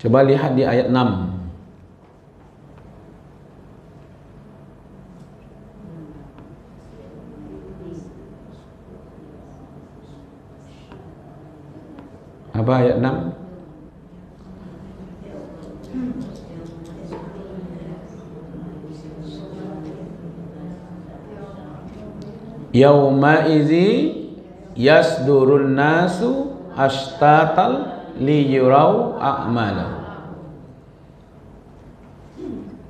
Coba lihat di ayat 6. Apa ayat 6? Yauma izi yasdurun nasu ashtatal liyurau a'malahu.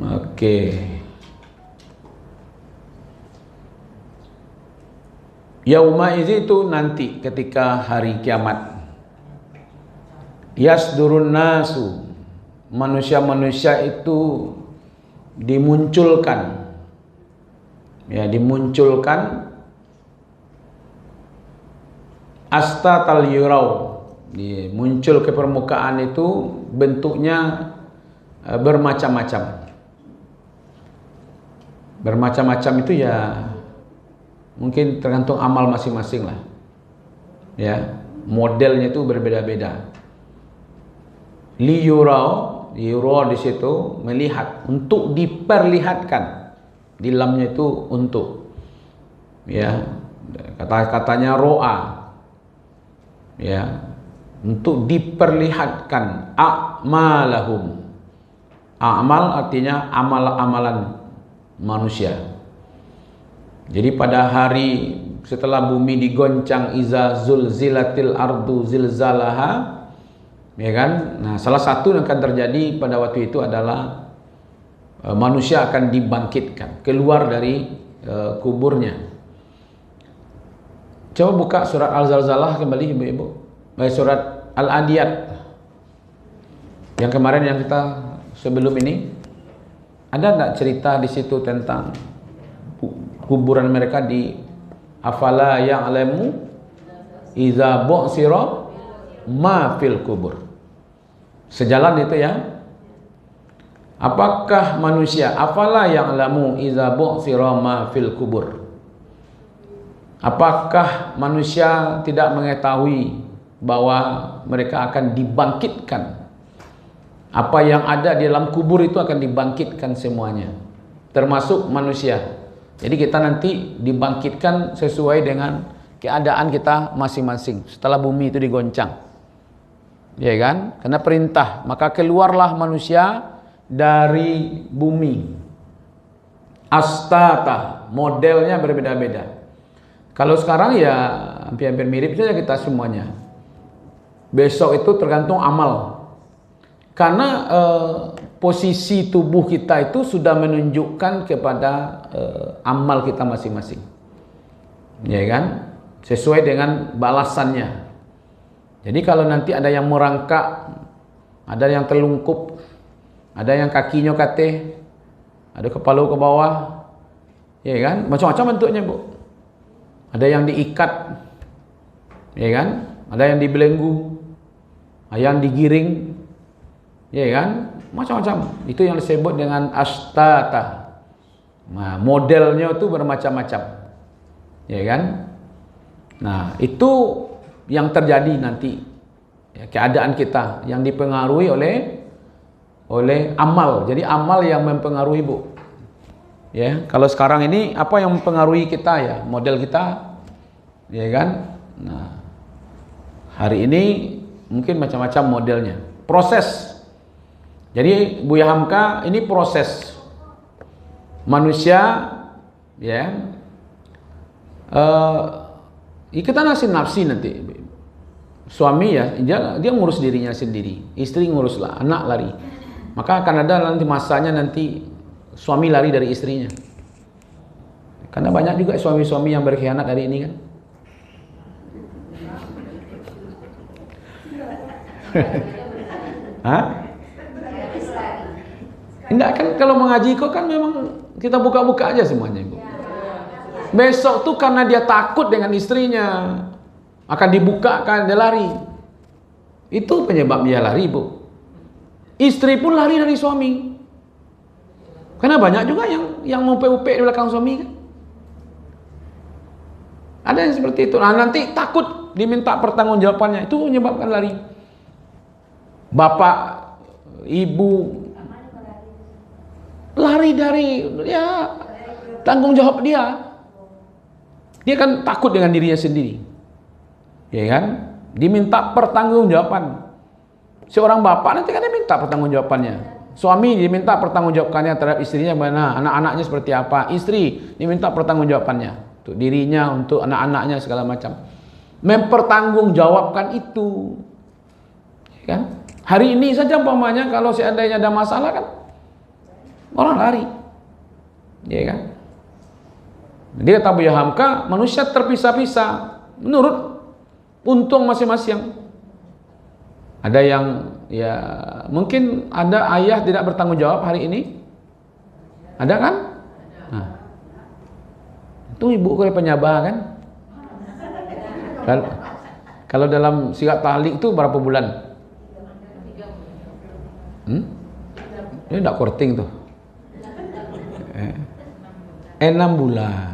Oke. Yauma izi itu nanti ketika hari kiamat. Yasdurun nasu, manusia-manusia itu dimunculkan. Ya, dimunculkan astatal yurau, muncul ke permukaan itu bentuknya bermacam-macam. Bermacam-macam itu ya mungkin tergantung amal masing-masing lah. Ya, modelnya itu berbeda-beda. Liyurau, yurau di situ melihat, untuk diperlihatkan. Di dalamnya itu untuk, ya, kata-katanya ro'a. Ya, untuk diperlihatkan a'malahum. A'mal artinya amal-amalan manusia. Jadi pada hari setelah bumi digoncang, iza zulzilatil ardu zilzalaha, ya kan? Nah, salah satu yang akan terjadi pada waktu itu adalah manusia akan dibangkitkan, keluar dari kuburnya. Coba buka surat Al-Zalzalah kembali ibu-ibu. Surat Al-Adiyat. Yang kemarin yang kita sebelum ini. Ada enggak cerita di situ tentang kuburan mereka di afala ya'lamu iza bu'sira ma fil kubur. Sejalan itu ya. Apakah manusia afala ya'lamu iza bu'sira ma fil kubur? Apakah manusia tidak mengetahui bahwa mereka akan dibangkitkan? Apa yang ada di dalam kubur itu akan dibangkitkan semuanya, termasuk manusia. Jadi kita nanti dibangkitkan sesuai dengan keadaan kita masing-masing setelah bumi itu digoncang. Ya kan? Karena perintah, maka keluarlah manusia dari bumi. Astata, modelnya berbeda-beda. Kalau sekarang ya hampir-hampir mirip saja kita semuanya. Besok itu tergantung amal. Karena posisi tubuh kita itu sudah menunjukkan kepada amal kita masing-masing. Ya kan? Sesuai dengan balasannya. Jadi kalau nanti ada yang merangkak, ada yang terlungkup, ada yang kakinya kate, ada kepala ke bawah. Ya kan? Macam-macam bentuknya, Bu. Ada yang diikat, ya kan? Ada yang dibelenggu, ada yang digiring, ya kan? Macam-macam. Itu yang disebut dengan astata. Nah, modelnya itu bermacam-macam, ya kan? Nah, itu yang terjadi nanti, ya, keadaan kita yang dipengaruhi oleh amal. Jadi amal yang mempengaruhi, Bu. Ya, kalau sekarang ini apa yang mempengaruhi kita ya? Model kita, ya kan? Nah, hari ini mungkin macam-macam modelnya. Proses. Jadi Buya Hamka ini proses manusia, ya. Kita nafsi nanti. Suami ya, dia ngurus dirinya sendiri, istri nguruslah, anak lari. Maka akan ada nanti masanya nanti suami lari dari istrinya. Karena banyak juga suami-suami yang berkhianat hari ini kan. Hah? Enggak kan, kalau mengaji kok kan memang kita buka-buka aja semuanya, Ibu. Besok tuh karena dia takut dengan istrinya akan dibukakan, dia lari. Itu penyebab dia lari, Bu. Istri pun lari dari suami. Karena banyak juga yang mau upek-upek di belakang suami kan. Ada yang seperti itu. Nah, nanti takut diminta pertanggungjawabannya. Itu menyebabkan lari. Bapak ibu lari dari ya tanggung jawab dia. Dia kan takut dengan dirinya sendiri, ya kan? Diminta pertanggungjawaban. Seorang bapak nanti kan dia minta pertanggungjawabannya. Suami diminta pertanggungjawabannya terhadap istrinya, mana anak-anaknya seperti apa. Istri diminta pertanggungjawabannya untuk dirinya, untuk anak-anaknya segala macam. Mempertanggungjawabkan itu, ya kan? Hari ini saja umpamanya kalau seandainya ada masalah kan orang lari, ya kan? Dia kata Buya Hamka, manusia terpisah-pisah menurut untung masing-masing. Ada yang ya mungkin ada ayah tidak bertanggung jawab hari ini, ada kan? Nah, itu ibu kue penyabah kan? Kalau dalam sigat tahlik itu berapa bulan? Ini tidak korting tuh. 6 bulan.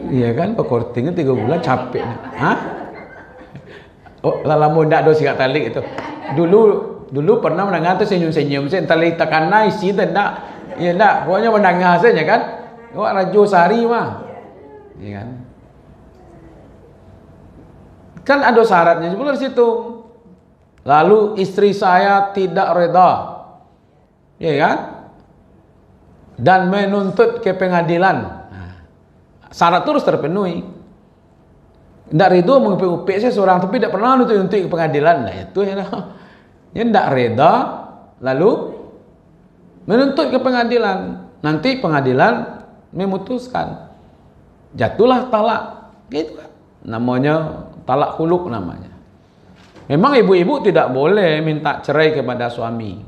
Iya kan, pekortingnya 3 bulan capek. Hah? Oh, lama ndak do sikat tali itu. Dulu pernah mendengar tuh senyum-senyum saya tali tekan naik sih ndak. Ya ndak, pokoknya mendengar saja kan. Wah, rajo sehari mah. Iya kan? Kan ada syaratnya sebenarnya di situ. Lalu istri saya tidak reda. Ya kan? Dan menuntut ke pengadilan. Syarat terus terpenuhi. Tidak ridho mengupik-upik saya seorang, tapi tidak pernah nuntut ke pengadilan. Nah itu ya, tidak reda, lalu menuntut ke pengadilan. Nanti pengadilan memutuskan, jatuhlah talak, gitu kan? Namanya talak khuluk namanya. Memang ibu-ibu tidak boleh minta cerai kepada suami,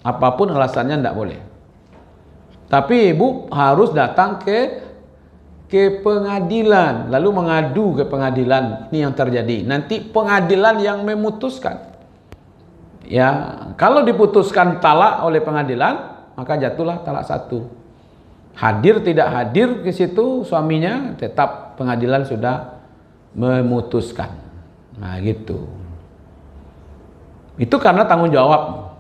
apapun alasannya tidak boleh. Tapi ibu harus datang ke pengadilan, lalu mengadu ke pengadilan. Ini yang terjadi. Nanti pengadilan yang memutuskan. Ya, kalau diputuskan talak oleh pengadilan, maka jatuhlah talak 1. Hadir tidak hadir ke situ suaminya, tetap pengadilan sudah memutuskan. Nah, gitu. Itu karena tanggung jawab.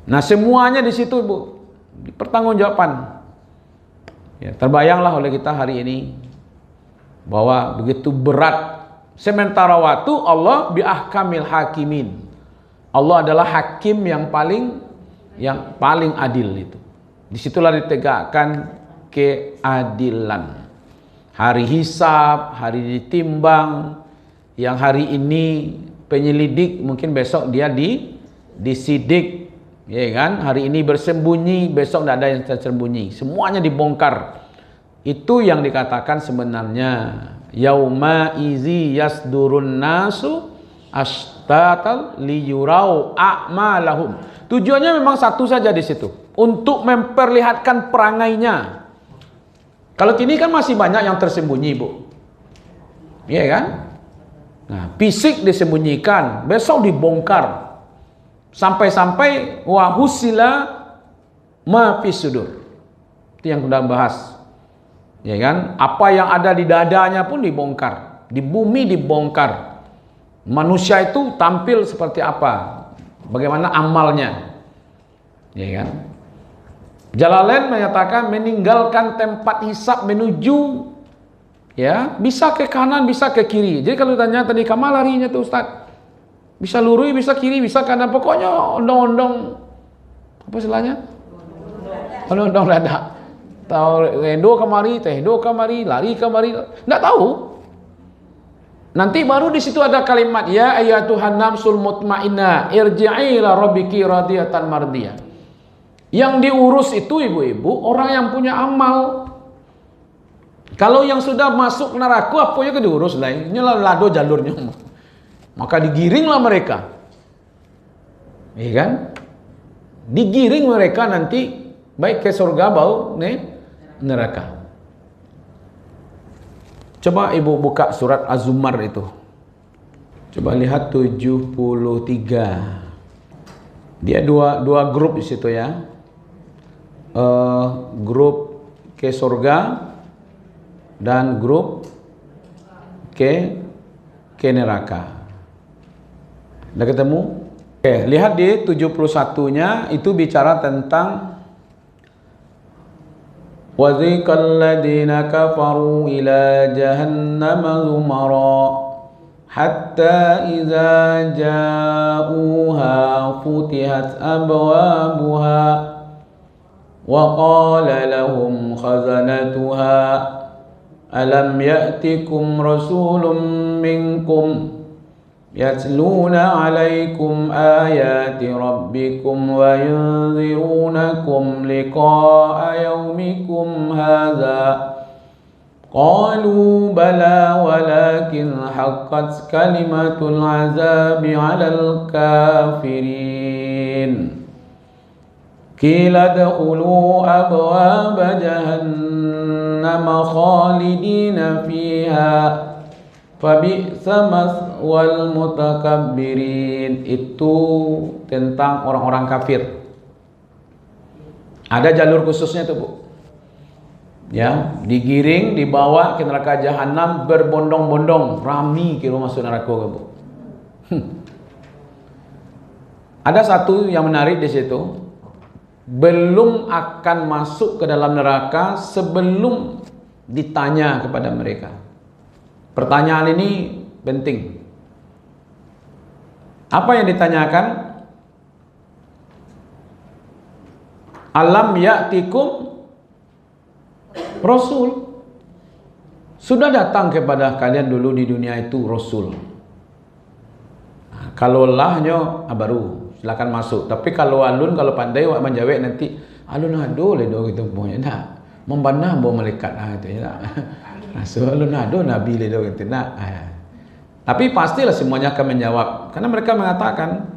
Nah, semuanya di situ, Bu. Pertanggungjawaban. Ya, terbayanglah oleh kita hari ini bahwa begitu berat. Sementara waktu Allah bi ahkamil hakimin. Allah adalah hakim yang paling adil itu. Disitulah ditegakkan keadilan. Hari hisab, hari ditimbang. Yang hari ini penyelidik, mungkin besok dia disidik. Ya kan, hari ini bersembunyi, besok tidak ada yang tersembunyi, semuanya dibongkar. Itu yang dikatakan sebenarnya yauma izi yasdurun nasu ashtatal liyurau a'malahum. Tujuannya memang satu saja di situ, untuk memperlihatkan perangainya. Kalau kini kan masih banyak yang tersembunyi, Bu. Iya kan? Nah, fisik disembunyikan, besok dibongkar. Sampai-sampai wahusila ma fis sudur. Itu yang kita bahas. Ya kan? Apa yang ada di dadanya pun dibongkar, di bumi dibongkar. Manusia itu tampil seperti apa? Bagaimana amalnya? Ya kan? Jalalain menyatakan meninggalkan tempat hisab menuju ya, bisa ke kanan, bisa ke kiri. Jadi kalau ditanya tadi kamal larinya tuh Ustaz? Bisa lurus, bisa kiri, bisa kanan, pokoknya ondong-ondong apa istilahnya? Ondong-ondong dada. Tahu endo kemari, tehdo kemari, lari kemari, enggak tahu. Nanti baru di situ ada kalimat ya ayyatuhan nafsul mutmainnah irji'i ila rabbiki radiyatan mardiyah. Yang diurus itu ibu-ibu orang yang punya amal. Kalau yang sudah masuk neraka apa ya diurus lah, ini lado jalurnya. Maka digiringlah mereka, iya kan? Digiring mereka nanti baik ke surga bau neraka. Coba ibu buka surat Az-Zumar itu. Coba lihat 73. Dia dua grup di situ ya. Grup ke surga dan grup ke neraka. Udah ketemu? Oke, lihat di 71-nya itu bicara tentang wazikal ladina kafaru ila jahannam zumara hatta idza ja'uha futihat abwabuha wa qala lahum khazanatuha alam ya'tikum rasulun minkum yatluna alaikum ayati rabbikum wa yunzirunakum liqa'a yaumikum hadha qalu bala walakin haqqat kalimatul azabi 'alal kafirin qila dakhulu abwaba jahannam khalidina fiha fabi'sa maswal mutakabbirin. Itu tentang orang-orang kafir. Ada jalur khususnya tuh, Bu. Ya, digiring, dibawa ke neraka jahanam berbondong-bondong, rami kira masuk neraka, Bu. Ada satu yang menarik di situ. Belum akan masuk ke dalam neraka sebelum ditanya kepada mereka. Pertanyaan ini penting. Apa yang ditanyakan? Alam ya'tikum rasul. Sudah datang kepada kalian dulu di dunia itu rasul. Nah, kalau lahnya baru silakan masuk. Tapi kalau alun, kalau pandai wak menjawab nanti alun ado le do gitu punya nak. Membanah bawa malaikat itu ya. Rasul nado nabi le do gitu nak. Tapi pastilah semuanya akan menjawab karena mereka mengatakan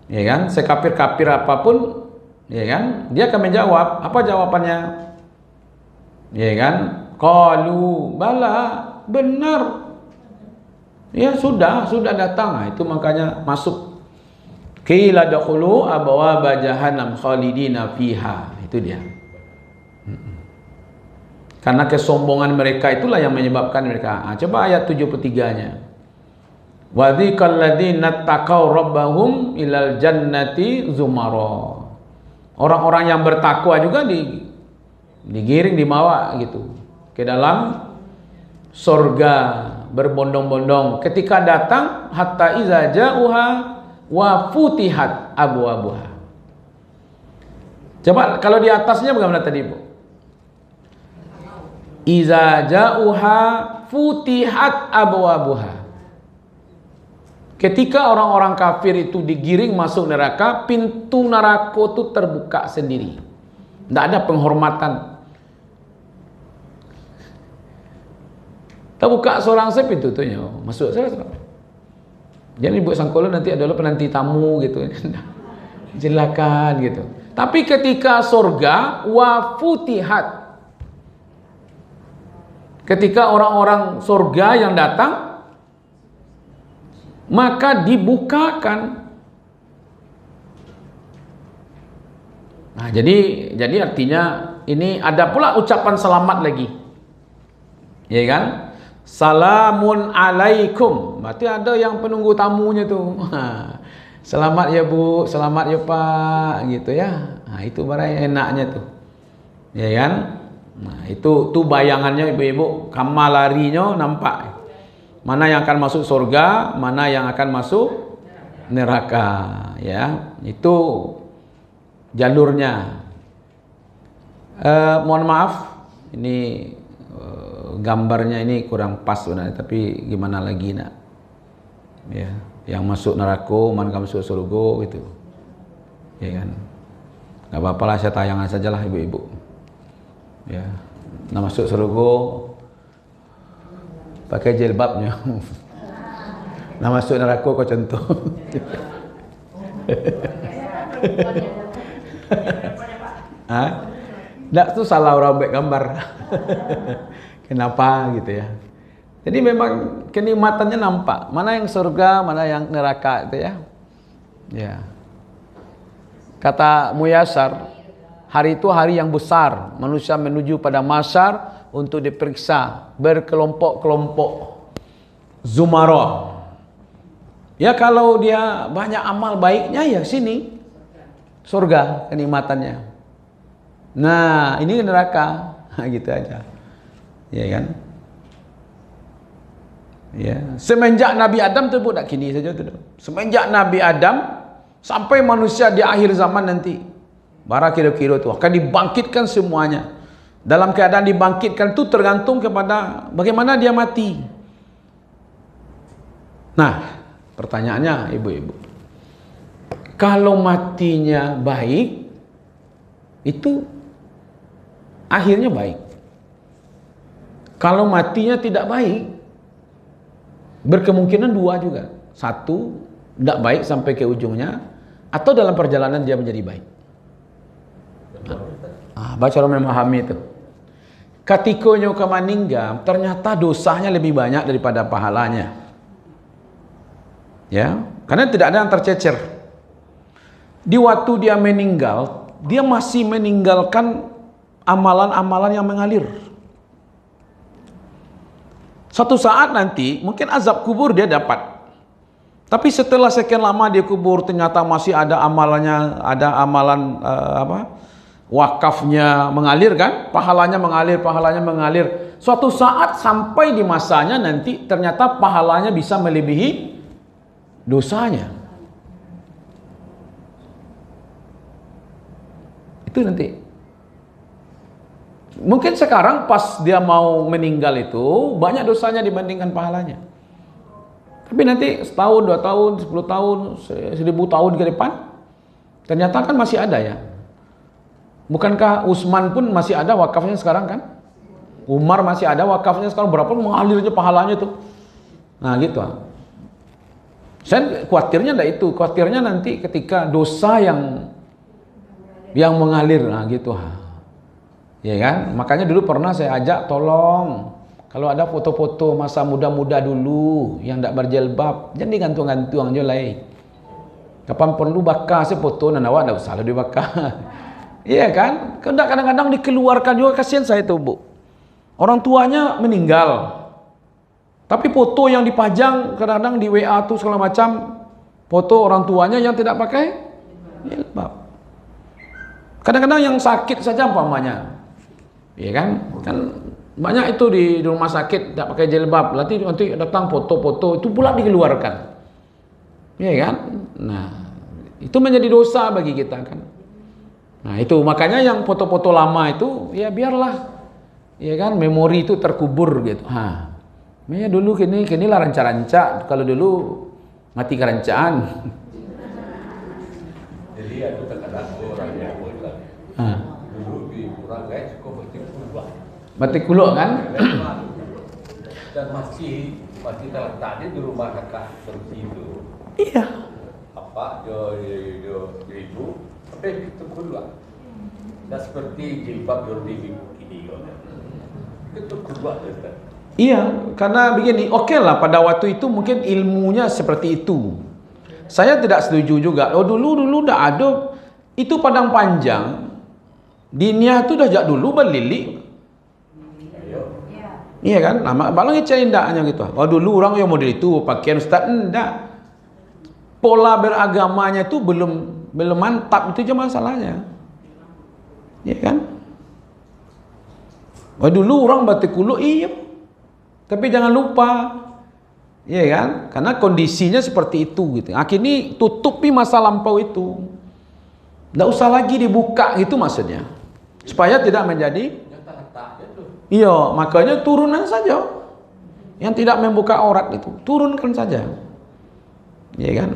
ya kan, sekafir-kafir apapun ya kan, dia akan menjawab. Apa jawabannya? Ya kan? Qalu bala, benar. Ya sudah datang. Nah, itu makanya masuk. Qila dakhulu abwaaba jahannam khalidina fiha. Itu dia. Karena kesombongan mereka itulah yang menyebabkan mereka. Coba ayat 73-nya. Wa dzikal ladzina taqaw rabbahum ilal jannati zumara. Orang-orang yang bertakwa juga digiring, dibawa gitu ke dalam surga berbondong-bondong. Ketika datang hatta iza ja'uha wa futihat abwabuha. Coba kalau di atasnya bagaimana tadi, Bu? Iza ja'uha futihat abwabuha. Ketika orang-orang kafir itu digiring masuk neraka, pintu neraka itu terbuka sendiri. Tidak ada penghormatan. Terbuka seorang saya pintunya masuk saya. Jadi buat sangkolo nanti adalah penanti tamu gitu. Silakan gitu. Tapi ketika surga wa futihat, ketika orang-orang surga yang datang, maka dibukakan. Nah, jadi artinya ini ada pula ucapan selamat lagi. Ya kan? Salamun alaikum. Berarti ada yang penunggu tamunya tuh. Selamat ya Bu, selamat ya Pak, gitu ya. Nah, itu barang enaknya tuh. Ya kan? Nah, itu bayangannya ibu-ibu, kamalarinya nampak. Mana yang akan masuk surga, mana yang akan masuk neraka, ya. Itu jalurnya. Mohon maaf, ini gambarnya ini kurang pas sebenarnya, tapi gimana lagi nak? Ya, yang masuk neraka, mana yang masuk surga gitu. Ya kan? Gak apa-apa lah, saya tayangan sajalah ibu-ibu. Ya, nah masuk surga pakai jilbabnya. Nah masuk neraka kau contoh. Nggak tuh salah orang baik gambar. Kenapa gitu ya? Jadi memang kenikmatannya nampak. Mana yang surga, mana yang neraka itu ya. Ya. Kata Muyasar, hari itu hari yang besar. Manusia menuju pada masyar untuk diperiksa berkelompok-kelompok. Zumara. Ya kalau dia banyak amal baiknya ya sini surga kenikmatannya. Nah, ini neraka. Gitu aja. Ya kan? Ya, semenjak Nabi Adam tu budak kini saja tu. Semenjak Nabi Adam sampai manusia di akhir zaman nanti. Bara kira-kira tu akan dibangkitkan semuanya. Dalam keadaan dibangkitkan tu tergantung kepada bagaimana dia mati. Nah, pertanyaannya ibu-ibu, kalau matinya baik, itu akhirnya baik. Kalau matinya tidak baik, berkemungkinan dua juga. Satu, tidak baik sampai ke ujungnya, atau dalam perjalanan dia menjadi baik. Baca orang memahami itu. Ketika nyoka meninggal, ternyata dosanya lebih banyak daripada pahalanya. Ya, karena tidak ada yang tercecer. Di waktu dia meninggal, dia masih meninggalkan amalan-amalan yang mengalir. Suatu saat nanti mungkin azab kubur dia dapat. Tapi setelah sekian lama dia kubur, ternyata masih ada amalannya, ada amalan wakafnya mengalir kan? Pahalanya mengalir. Suatu saat sampai di masanya nanti ternyata pahalanya bisa melebihi dosanya. Itu nanti. Mungkin sekarang pas dia mau meninggal itu banyak dosanya dibandingkan pahalanya. Tapi nanti setahun, 2 tahun, 10 tahun, 1000 tahun ke depan ternyata kan masih ada ya. Bukankah Utsman pun masih ada wakafnya sekarang kan? Umar masih ada wakafnya sekarang, berapa mengalirnya pahalanya tuh. Nah gitu. Saya khawatirnya enggak itu, khawatirnya nanti ketika dosa yang mengalir, nah gitu. Ya kan? Makanya dulu pernah saya ajak, tolong kalau ada foto-foto masa muda-muda dulu yang enggak berjilbab, jangan digantung-gantung aja lain. Kapan perlu bakar saya foto, awak enggak usah lah dibakar. Iya kan? Kadang-kadang dikeluarkan juga, kasihan saya tuh, Bu. Orang tuanya meninggal. Tapi foto yang dipajang kadang-kadang di WA tuh segala macam, foto orang tuanya yang tidak pakai jilbab. Kadang-kadang yang sakit saja umpamanya. Ya kan? Kan banyak itu di rumah sakit tidak pakai jilbab. Nanti datang foto-foto itu pula dikeluarkan. Ya kan? Nah, itu menjadi dosa bagi kita kan. Nah, itu makanya yang foto-foto lama itu ya biarlah. Ya kan, memori itu terkubur gitu. Ya dulu kini lah ranca-ranca, kalau dulu mati kerancaan. Jadi aku terkadang orang yang bilang, dulu di kurang guys, kok batik kuluk kan? Dan masih terletaknya di rumah kakak seperti itu. Iya. Apa itu, apa itu kuluk? Dan seperti jilbab di kini itu kuluk kan? Iya, karena begini, oke lah pada waktu itu mungkin ilmunya seperti itu. Saya tidak setuju juga. Dulu dah ada itu padang panjang. Dinia itu dah jak dulu berlilik. Iya kan? Nama balang cari indahnya gitu. Dulu orang yang model itu pakaian ustaz enggak. Pola beragamanya itu belum mantap, itu aja masalahnya. Iya kan? Dulu orang batik kuluk iya. Tapi jangan lupa, ya kan? Karena kondisinya seperti itu gitu. Akhirnya tutupi masa lampau itu. Tidak usah lagi dibuka gitu maksudnya. Supaya tidak menjadi. Iya, makanya turunan saja. Yang tidak membuka aurat itu, turunkan saja. Ya kan?